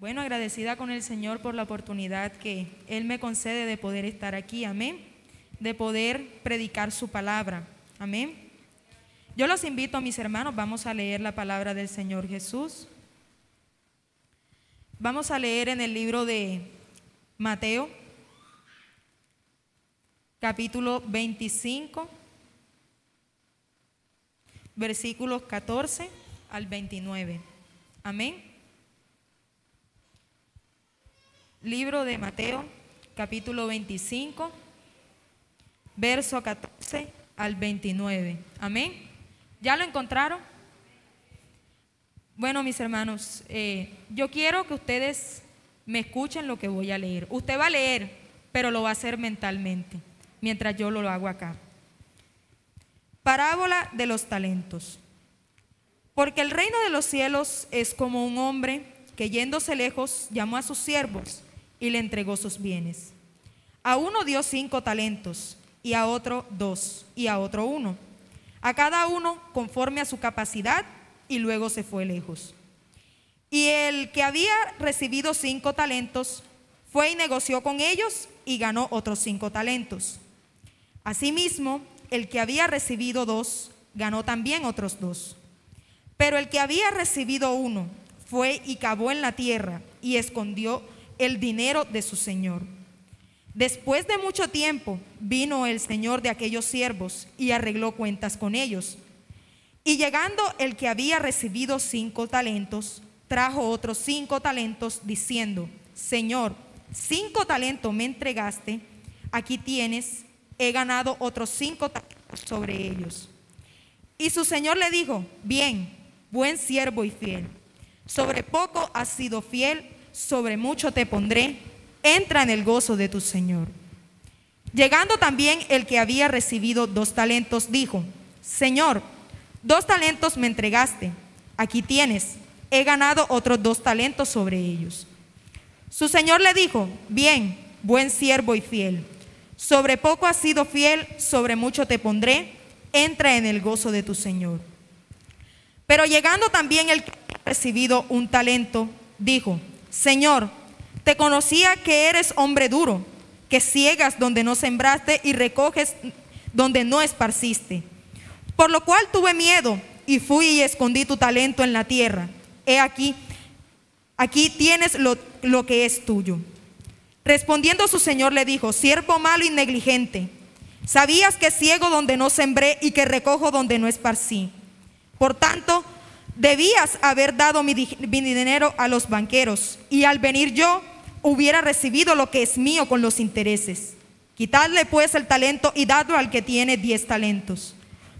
Bueno, agradecida con el Señor por la oportunidad que Él me concede de poder estar aquí, amén, de poder predicar su palabra, amén. Yo los invito, mis hermanos, vamos a leer la palabra del Señor Jesús. Vamos a leer en el libro de Mateo, capítulo 25, versículos 14 al 29, amén. Libro de Mateo, capítulo 25, verso 14 al 29. Amén. ¿Ya lo encontraron? Bueno, mis hermanos, yo quiero que ustedes me escuchen lo que voy a leer. Usted va a leer, pero lo va a hacer mentalmente, mientras yo lo hago acá. Parábola de los talentos. Porque el reino de los cielos es como un hombre que, yéndose lejos, llamó a sus siervos y le entregó sus bienes. A uno dio 5 talentos, y a otro 2, y a otro 1, a cada uno conforme a su capacidad, y luego se fue lejos. Y el que había recibido 5 talentos fue y negoció con ellos y ganó otros 5 talentos. Asimismo, el que había recibido 2 ganó también otros 2. Pero el que había recibido 1 fue y cavó en la tierra y escondió el dinero de su señor. Después de mucho tiempo vino el señor de aquellos siervos y arregló cuentas con ellos. Y llegando el que había recibido 5 talentos, trajo otros 5 talentos, diciendo: Señor, 5 talentos me entregaste, aquí tienes, he ganado otros 5 talentos sobre ellos. Y su señor le dijo: Bien, buen siervo y fiel, sobre poco has sido fiel, sobre mucho te pondré, entra en el gozo de tu señor. Llegando también el que había recibido 2 talentos, dijo: Señor, 2 talentos me entregaste, aquí tienes, he ganado otros 2 talentos sobre ellos. Su señor le dijo: Bien, buen siervo y fiel, sobre poco has sido fiel, sobre mucho te pondré, entra en el gozo de tu señor. Pero llegando también el que había recibido 1 talento, dijo: Señor, te conocía que eres hombre duro, que ciegas donde no sembraste y recoges donde no esparciste. Por lo cual tuve miedo y fui y escondí tu talento en la tierra. He aquí tienes lo que es tuyo. Respondiendo su señor le dijo: Siervo malo y negligente, sabías que ciego donde no sembré y que recojo donde no esparcí. Por tanto, debías haber dado mi dinero a los banqueros, y al venir yo hubiera recibido lo que es mío con los intereses. Quitadle pues el talento y dadlo al que tiene 10 talentos.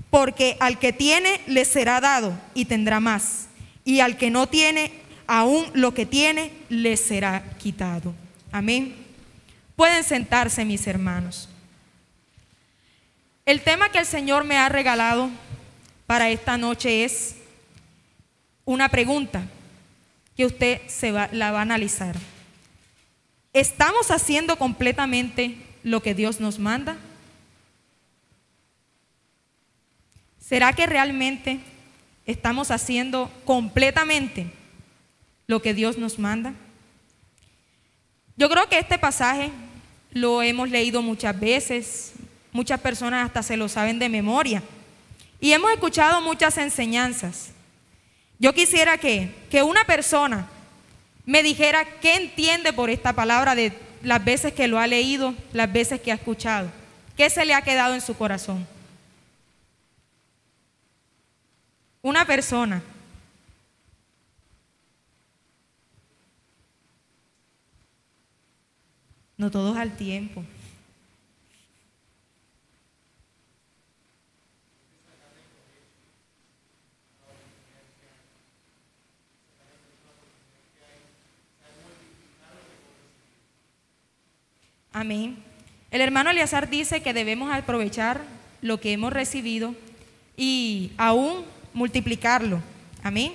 Porque al que tiene le será dado y tendrá más, y al que no tiene, aún lo que tiene le será quitado. Amén. Pueden sentarse, mis hermanos. El tema que el Señor me ha regalado para esta noche es una pregunta que usted la va a analizar. ¿Estamos haciendo completamente lo que Dios nos manda? ¿Será que realmente estamos haciendo completamente lo que Dios nos manda? Yo creo que este pasaje lo hemos leído muchas veces, muchas personas hasta se lo saben de memoria, y hemos escuchado muchas enseñanzas. Yo quisiera que una persona me dijera qué entiende por esta palabra de las veces que lo ha leído, las veces que ha escuchado. ¿Qué se le ha quedado en su corazón? Una persona. No todos al tiempo. Amén. El hermano Eleazar dice que debemos aprovechar lo que hemos recibido y aún multiplicarlo. Amén.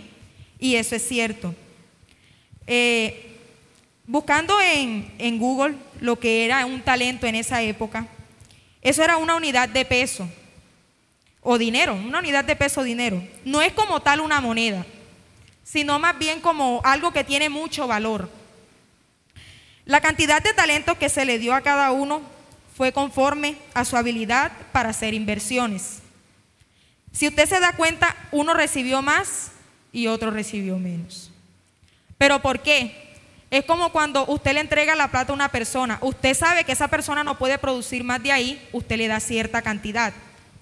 Y eso es cierto. Buscando en Google lo que era un talento en esa época, eso era una unidad de peso o dinero, una unidad de peso o dinero. No es como tal una moneda, sino más bien como algo que tiene mucho valor. La cantidad de talentos que se le dio a cada uno fue conforme a su habilidad para hacer inversiones. Si usted se da cuenta, uno recibió más y otro recibió menos. ¿Pero por qué? Es como cuando usted le entrega la plata a una persona. Usted sabe que esa persona no puede producir más de ahí, usted le da cierta cantidad.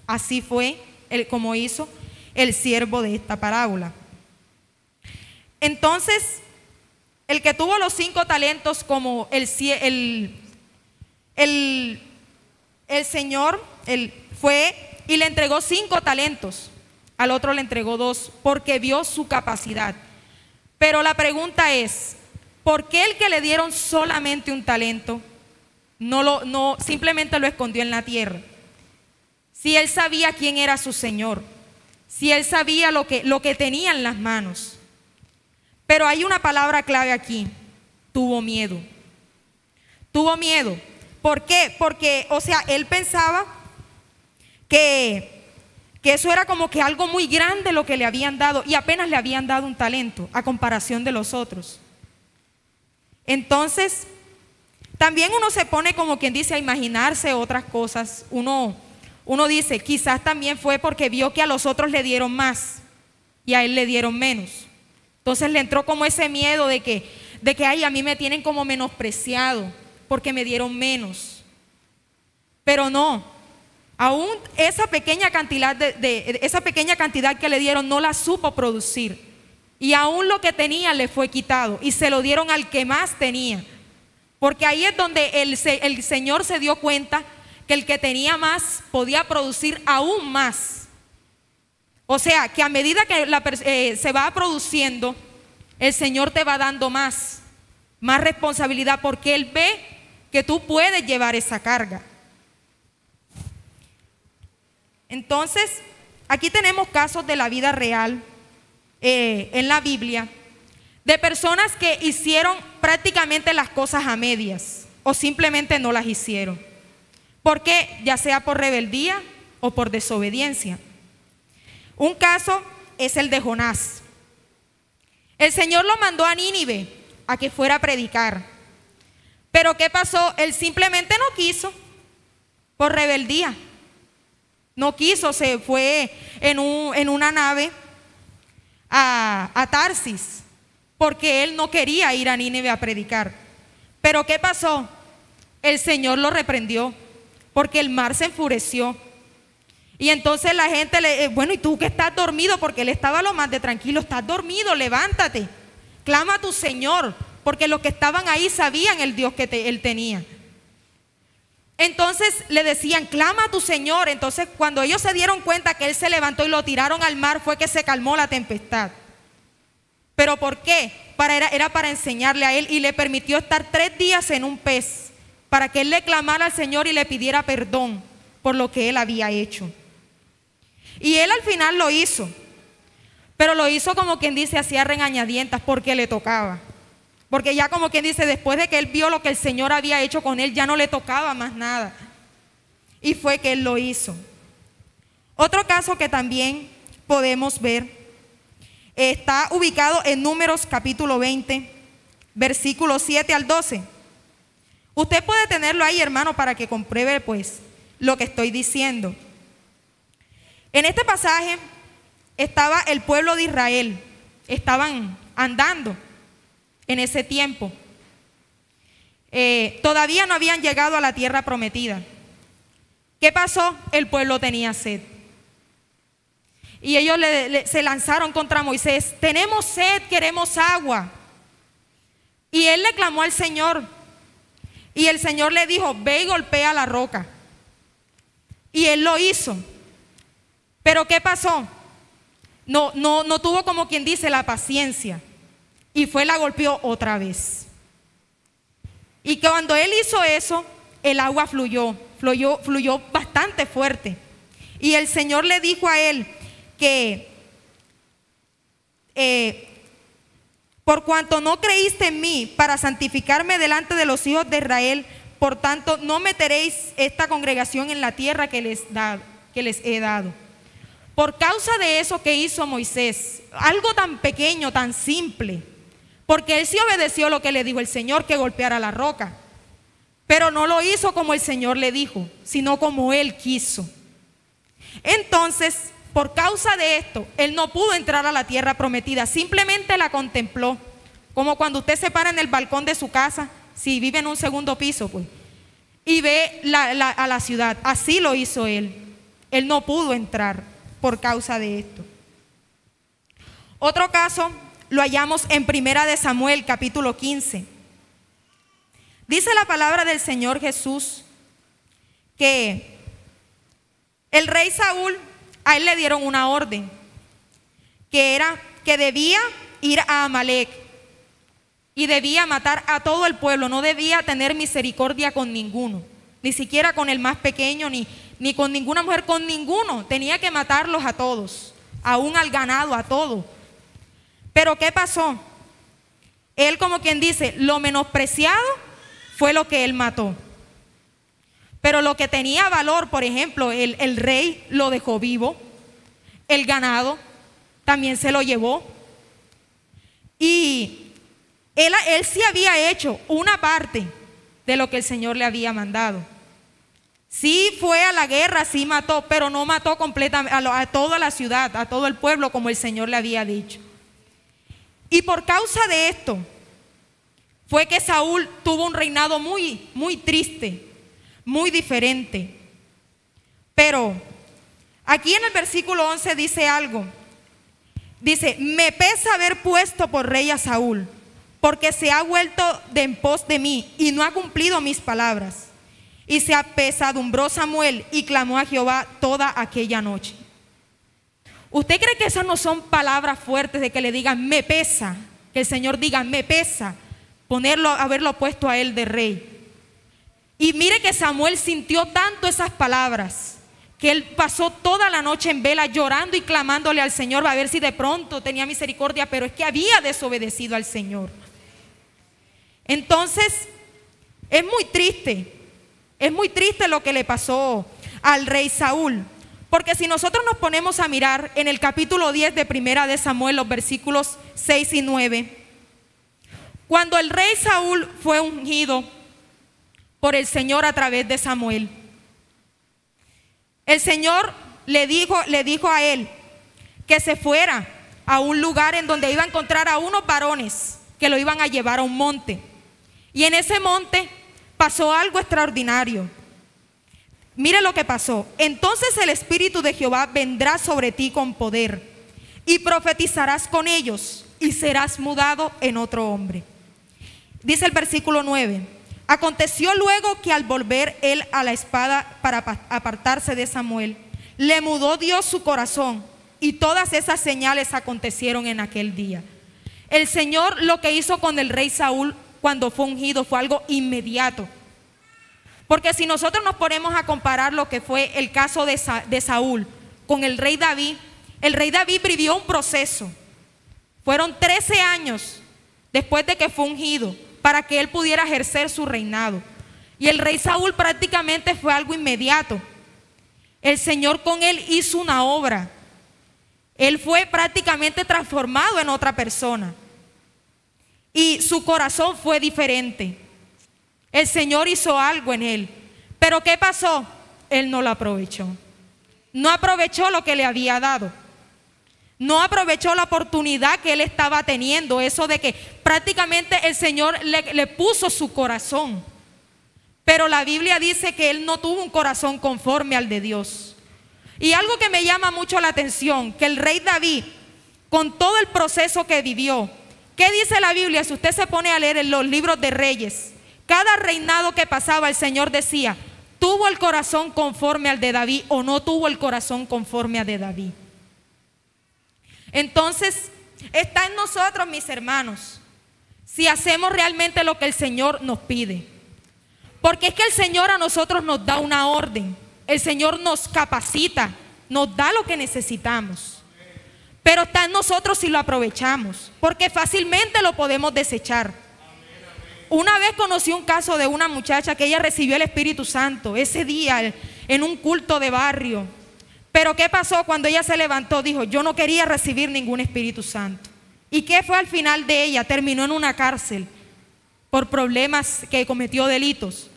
Así fue como hizo el siervo de esta parábola. Entonces, el que tuvo los 5 talentos, como el Señor, él fue y le entregó 5 talentos. Al otro le entregó 2, porque vio su capacidad. Pero la pregunta es, ¿por qué el que le dieron solamente un talento no simplemente lo escondió en la tierra? Si él sabía quién era su Señor, si él sabía lo que tenía en las manos. Pero hay una palabra clave aquí: tuvo miedo. Tuvo miedo. ¿Por qué? Porque, él pensaba que eso era como que algo muy grande lo que le habían dado, y apenas le habían dado un talento a comparación de los otros. Entonces, también uno se pone, como quien dice, a imaginarse otras cosas. Uno dice, quizás también fue porque vio que a los otros le dieron más y a él le dieron menos. Entonces le entró como ese miedo de que ay, a mí me tienen como menospreciado porque me dieron menos. Pero no, aún esa pequeña cantidad esa pequeña cantidad que le dieron no la supo producir, y aún lo que tenía le fue quitado y se lo dieron al que más tenía, porque ahí es donde el Señor se dio cuenta que el que tenía más podía producir aún más. O sea, que a medida que se va produciendo, el Señor te va dando más responsabilidad, porque Él ve que tú puedes llevar esa carga. Entonces, aquí tenemos casos de la vida real en la Biblia, de personas que hicieron prácticamente las cosas a medias o simplemente no las hicieron. ¿Por qué? Ya sea por rebeldía o por desobediencia. Un caso es el de Jonás. El Señor lo mandó a Nínive a que fuera a predicar. Pero ¿qué pasó? Él simplemente no quiso, por rebeldía. No quiso, se fue en una nave a Tarsis, porque él no quería ir a Nínive a predicar. Pero ¿qué pasó? El Señor lo reprendió, porque el mar se enfureció. Y entonces la gente bueno, ¿y tú que estás dormido? Porque él estaba lo más de tranquilo. Estás dormido, levántate, clama a tu Señor, porque los que estaban ahí sabían el Dios que él tenía. Entonces le decían, clama a tu Señor. Entonces cuando ellos se dieron cuenta que él se levantó y lo tiraron al mar, fue que se calmó la tempestad. ¿Pero por qué? Era para enseñarle a él, y le permitió estar 3 días en un pez, para que él le clamara al Señor y le pidiera perdón por lo que él había hecho. Y él al final lo hizo, pero lo hizo como quien dice, hacía regañadientas, porque le tocaba. Porque ya como quien dice, después de que él vio lo que el Señor había hecho con él, ya no le tocaba más nada. Y fue que él lo hizo. Otro caso que también podemos ver está ubicado en Números capítulo 20, versículos 7 al 12. Usted puede tenerlo ahí, hermano, para que compruebe pues lo que estoy diciendo. En este pasaje estaba el pueblo de Israel, estaban andando en ese tiempo. Todavía no habían llegado a la tierra prometida. ¿Qué pasó? El pueblo tenía sed. Y ellos se lanzaron contra Moisés. Tenemos sed, queremos agua. Y él le clamó al Señor. Y el Señor le dijo, ve y golpea la roca. Y él lo hizo. Pero ¿qué pasó? No tuvo, como quien dice, la paciencia. Y la golpeó otra vez. Y cuando él hizo eso, el agua fluyó bastante fuerte. Y el Señor le dijo a él que por cuanto no creíste en mí para santificarme delante de los hijos de Israel, por tanto no meteréis esta congregación en la tierra que les he dado. Por causa de eso que hizo Moisés, algo tan pequeño, tan simple, porque él sí obedeció lo que le dijo el Señor, que golpeara la roca. Pero no lo hizo como el Señor le dijo, sino como él quiso. Entonces, por causa de esto, él no pudo entrar a la tierra prometida, simplemente la contempló. Como cuando usted se para en el balcón de su casa, si vive en un segundo piso, pues, y ve a la ciudad. Así lo hizo él. Él no pudo entrar por causa de esto. Otro caso lo hallamos en Primera de Samuel, capítulo 15. Dice la palabra del Señor Jesús que el rey Saúl, a él le dieron una orden, que era que debía ir a Amalec y debía matar a todo el pueblo, no debía tener misericordia con ninguno, ni siquiera con el más pequeño, ni con ninguna mujer, con ninguno, tenía que matarlos a todos, aún al ganado, a todo. Pero ¿qué pasó? Él, como quien dice, lo menospreciado fue lo que él mató. Pero lo que tenía valor, por ejemplo, el rey lo dejó vivo, el ganado también se lo llevó. Y él sí había hecho una parte de lo que el Señor le había mandado. Sí fue a la guerra, sí mató, pero no mató completamente a toda la ciudad, a todo el pueblo como el Señor le había dicho. Y por causa de esto fue que Saúl tuvo un reinado muy, muy triste, muy diferente. Pero aquí en el versículo 11 dice algo. Dice: me pesa haber puesto por rey a Saúl, porque se ha vuelto de en pos de mí y no ha cumplido mis palabras. Y se apesadumbró Samuel y clamó a Jehová toda aquella noche. ¿Usted cree que esas no son palabras fuertes de que le digan me pesa? Que el Señor diga me pesa haberlo puesto a él de rey. Y mire que Samuel sintió tanto esas palabras que él pasó toda la noche en vela llorando y clamándole al Señor a ver si de pronto tenía misericordia, pero es que había desobedecido al Señor. Entonces es muy triste lo que le pasó al rey Saúl. Porque si nosotros nos ponemos a mirar en el capítulo 10 de Primera de Samuel, los versículos 6 y 9, cuando el rey Saúl fue ungido por el Señor a través de Samuel, el Señor le dijo a él que se fuera a un lugar en donde iba a encontrar a unos varones que lo iban a llevar a un monte. Y en ese monte pasó algo extraordinario. Mire lo que pasó. Entonces el Espíritu de Jehová vendrá sobre ti con poder y profetizarás con ellos y serás mudado en otro hombre. Dice el versículo 9: aconteció luego que al volver él a la espada para apartarse de Samuel, le mudó Dios su corazón, y todas esas señales acontecieron en aquel día. El Señor lo que hizo con el rey Saúl cuando fue ungido fue algo inmediato. Porque si nosotros nos ponemos a comparar lo que fue el caso de Saúl con el rey David vivió un proceso. Fueron 13 años después de que fue ungido para que él pudiera ejercer su reinado. Y el rey Saúl prácticamente fue algo inmediato. El Señor con él hizo una obra. Él fue prácticamente transformado en otra persona. Y su corazón fue diferente. El Señor hizo algo en él. Pero ¿qué pasó? Él no lo aprovechó. No aprovechó lo que le había dado. No aprovechó la oportunidad que él estaba teniendo. Eso de que prácticamente el Señor le puso su corazón. Pero la Biblia dice que él no tuvo un corazón conforme al de Dios. Y algo que me llama mucho la atención, que el rey David, con todo el proceso que vivió, ¿qué dice la Biblia? Si usted se pone a leer en los libros de Reyes, cada reinado que pasaba el Señor decía, ¿tuvo el corazón conforme al de David o no tuvo el corazón conforme al de David? Entonces, está en nosotros, mis hermanos, si hacemos realmente lo que el Señor nos pide. Porque es que el Señor a nosotros nos da una orden, el Señor nos capacita, nos da lo que necesitamos. Pero está en nosotros si lo aprovechamos, porque fácilmente lo podemos desechar. Una vez conocí un caso de una muchacha que ella recibió el Espíritu Santo ese día en un culto de barrio. Pero ¿qué pasó? Cuando ella se levantó, dijo, yo no quería recibir ningún Espíritu Santo. ¿Y qué fue al final de ella? Terminó en una cárcel por problemas que cometió delitos.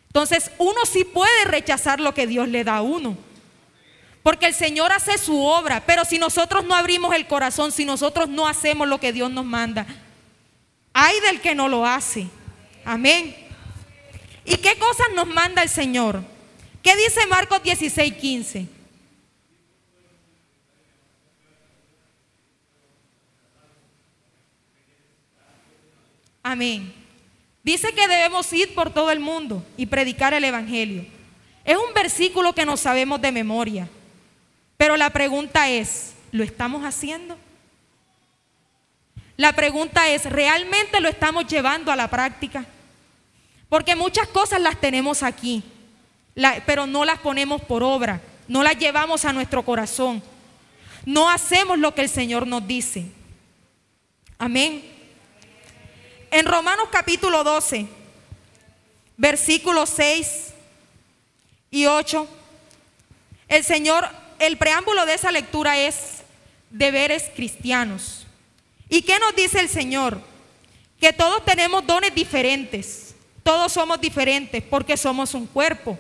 Entonces uno sí puede rechazar lo que Dios le da a uno, porque el Señor hace su obra, pero si nosotros no abrimos el corazón, si nosotros no hacemos lo que Dios nos manda, ay del que no lo hace. Amén. ¿Y qué cosas nos manda el Señor? ¿Qué dice Marcos 16:15? Amén. Dice que debemos ir por todo el mundo y predicar el evangelio. Es un versículo que nos sabemos de memoria, pero la pregunta es, ¿lo estamos haciendo? La pregunta es, ¿realmente lo estamos llevando a la práctica? Porque muchas cosas las tenemos aquí, pero no las ponemos por obra, no las llevamos a nuestro corazón, no hacemos lo que el Señor nos dice. Amén. En Romanos capítulo 12, versículos 6 y 8, el preámbulo de esa lectura es deberes cristianos. ¿Y qué nos dice el Señor? Que todos tenemos dones diferentes, todos somos diferentes porque somos un cuerpo.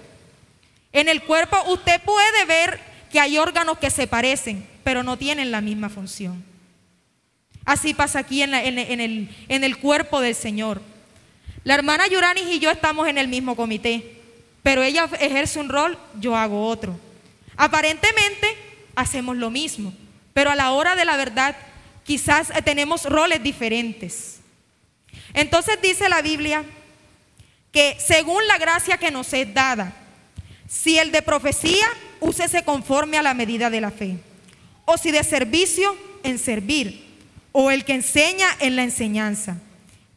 En el cuerpo usted puede ver que hay órganos que se parecen, pero no tienen la misma función. Así pasa aquí en el cuerpo del Señor. La hermana Yuranis y yo estamos en el mismo comité, pero ella ejerce un rol, yo hago otro. Aparentemente hacemos lo mismo, pero a la hora de la verdad quizás tenemos roles diferentes. Entonces dice la Biblia que según la gracia que nos es dada, si el de profecía, úsese conforme a la medida de la fe, o si de servicio, en servir, o el que enseña en la enseñanza,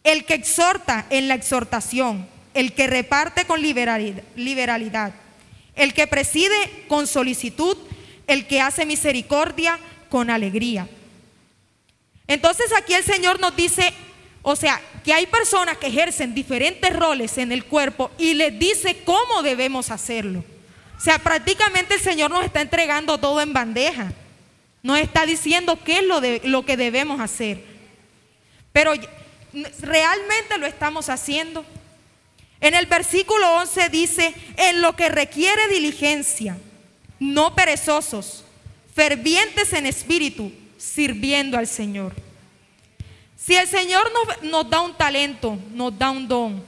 el que exhorta en la exhortación, el que reparte con liberalidad, el que preside con solicitud, el que hace misericordia con alegría. Entonces aquí el Señor nos dice, o sea, que hay personas que ejercen diferentes roles en el cuerpo y les dice cómo debemos hacerlo. O sea, prácticamente el Señor nos está entregando todo en bandeja. Nos está diciendo qué es lo que debemos hacer. Pero ¿realmente lo estamos haciendo? En el versículo 11 dice, en lo que requiere diligencia, no perezosos, fervientes en espíritu, sirviendo al Señor. Si el Señor nos da un talento, nos da un don,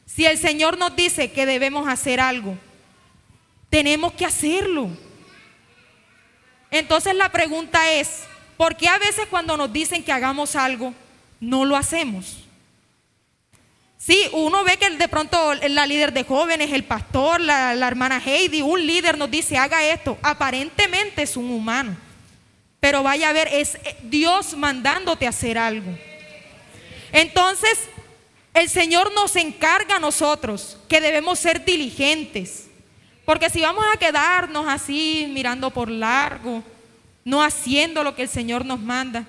si el Señor nos dice que debemos hacer algo, tenemos que hacerlo. Entonces la pregunta es, ¿por qué a veces cuando nos dicen que hagamos algo, no lo hacemos? Sí, uno ve que de pronto la líder de jóvenes, el pastor, la hermana Heidi, un líder nos dice, haga esto. Aparentemente es un humano, pero vaya a ver, es Dios mandándote a hacer algo. Entonces, el Señor nos encarga a nosotros que debemos ser diligentes. Porque si vamos a quedarnos así mirando por largo, no haciendo lo que el Señor nos manda,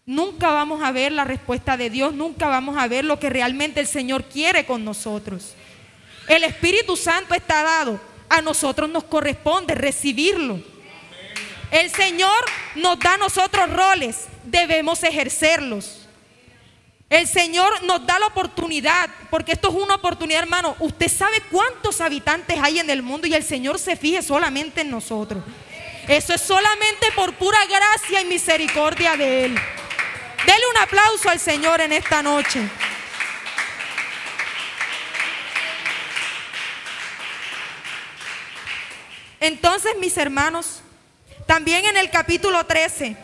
nunca vamos a ver la respuesta de Dios, nunca vamos a ver lo que realmente el Señor quiere con nosotros. El Espíritu Santo está dado, a nosotros nos corresponde recibirlo. El Señor nos da a nosotros roles, debemos ejercerlos. El Señor nos da la oportunidad, porque esto es una oportunidad, hermano. Usted sabe cuántos habitantes hay en el mundo y el Señor se fije solamente en nosotros. Eso es solamente por pura gracia y misericordia de Él. Dele un aplauso al Señor en esta noche. Entonces, mis hermanos, también en el capítulo 13,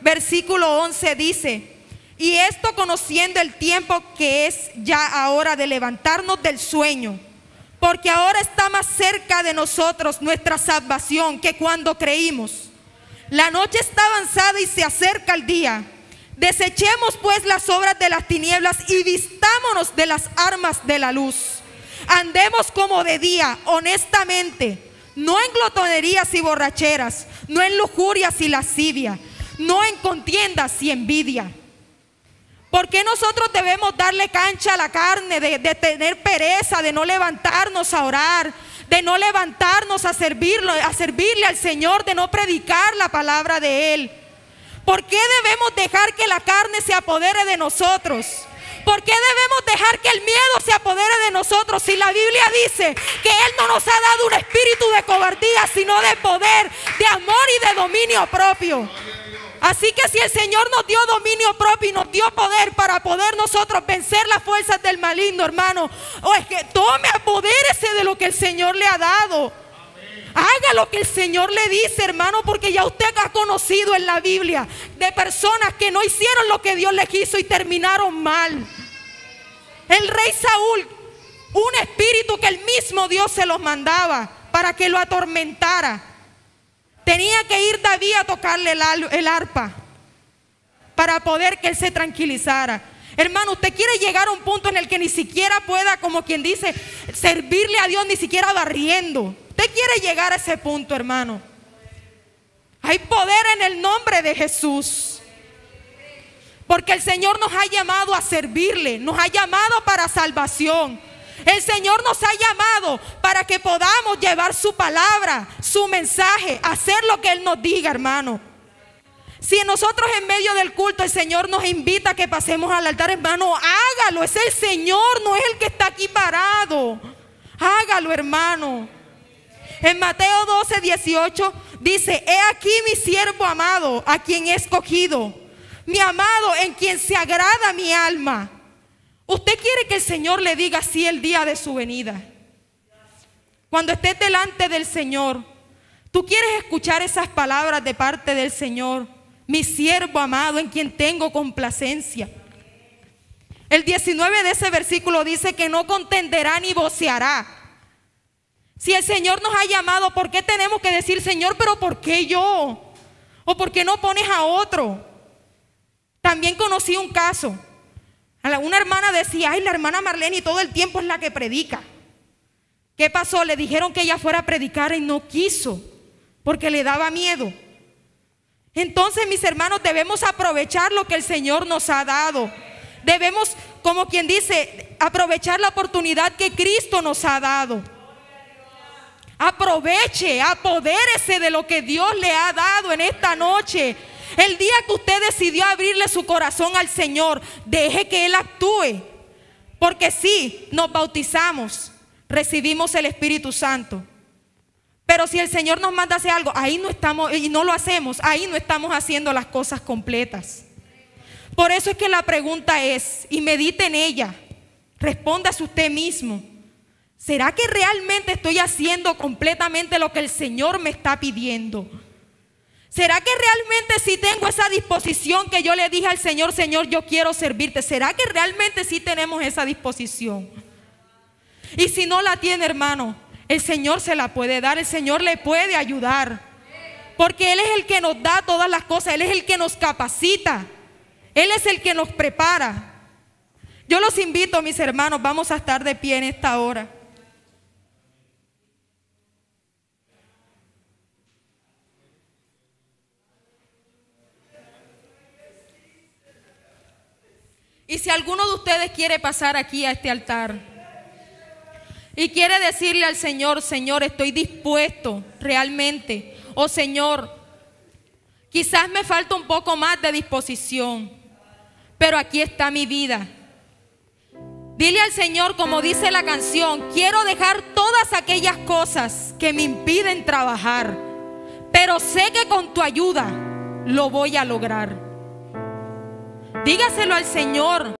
versículo 11 dice, y esto conociendo el tiempo que es ya ahora de levantarnos del sueño, porque ahora está más cerca de nosotros nuestra salvación que cuando creímos. La noche está avanzada y se acerca el día. Desechemos pues las obras de las tinieblas y vistámonos de las armas de la luz. Andemos como de día, honestamente, no en glotonerías y borracheras, no en lujurias y lascivia, no en contiendas y envidia. ¿Por qué nosotros debemos darle cancha a la carne, de tener pereza, de no levantarnos a orar, de no levantarnos a servirle al Señor, de no predicar la palabra de Él? ¿Por qué debemos dejar que la carne se apodere de nosotros? ¿Por qué debemos dejar que el miedo se apodere de nosotros si la Biblia dice que Él no nos ha dado un espíritu de cobardía, sino de poder, de amor y de dominio propio? Así que si el Señor nos dio dominio propio y nos dio poder para poder nosotros vencer las fuerzas del maligno, hermano, o es que tome, apodérese de lo que el Señor le ha dado. Haga lo que el Señor le dice, hermano, porque ya usted ha conocido en la Biblia de personas que no hicieron lo que Dios les quiso y terminaron mal. El rey Saúl, un espíritu que el mismo Dios se los mandaba para que lo atormentara. Tenía que ir David a tocarle el arpa para poder que él se tranquilizara. Hermano, usted quiere llegar a un punto en el que ni siquiera pueda, como quien dice, servirle a Dios ni siquiera barriendo. Usted quiere llegar a ese punto, hermano. Hay poder en el nombre de Jesús. Porque el Señor nos ha llamado a servirle, nos ha llamado para salvación. El Señor nos ha llamado para que podamos llevar su palabra, su mensaje, hacer lo que Él nos diga, hermano. Si nosotros en medio del culto el Señor nos invita a que pasemos al altar, hermano, hágalo. Es el Señor, no es el que está aquí parado. Hágalo, hermano. En Mateo 12, 18 dice: he aquí mi siervo amado, a quien he escogido, mi amado, en quien se agrada mi alma. ¿Usted quiere que el Señor le diga así el día de su venida? Cuando estés delante del Señor, ¿tú quieres escuchar esas palabras de parte del Señor? Mi siervo amado, en quien tengo complacencia. El 19 de ese versículo dice que no contenderá ni voceará. Si el Señor nos ha llamado, ¿por qué tenemos que decir, Señor, pero por qué yo? ¿O por qué no pones a otro? También conocí un caso. Una hermana decía: ay, la hermana Marlene todo el tiempo es la que predica. ¿Qué pasó? Le dijeron que ella fuera a predicar y no quiso, porque le daba miedo. Entonces, mis hermanos, debemos aprovechar lo que el Señor nos ha dado. Debemos, como quien dice, aprovechar la oportunidad que Cristo nos ha dado. Aproveche, apodérese de lo que Dios le ha dado en esta noche. El día que usted decidió abrirle su corazón al Señor, deje que Él actúe. Porque sí, nos bautizamos, recibimos el Espíritu Santo. Pero si el Señor nos manda a hacer algo, ahí no estamos, y no lo hacemos, ahí no estamos haciendo las cosas completas. Por eso es que la pregunta es, y medite en ella, respóndase usted mismo: ¿será que realmente estoy haciendo completamente lo que el Señor me está pidiendo? ¿Será que realmente sí tengo esa disposición que yo le dije al Señor, Señor, yo quiero servirte? ¿Será que realmente sí tenemos esa disposición? Y si no la tiene, hermano, el Señor se la puede dar, el Señor le puede ayudar. Porque Él es el que nos da todas las cosas, Él es el que nos capacita, Él es el que nos prepara. Yo los invito, mis hermanos, vamos a estar de pie en esta hora. Y si alguno de ustedes quiere pasar aquí a este altar y quiere decirle al Señor, Señor, estoy dispuesto realmente, o Señor, quizás me falta un poco más de disposición, pero aquí está mi vida. Dile al Señor, como dice la canción: quiero dejar todas aquellas cosas que me impiden trabajar, pero sé que con tu ayuda lo voy a lograr. Dígaselo al Señor.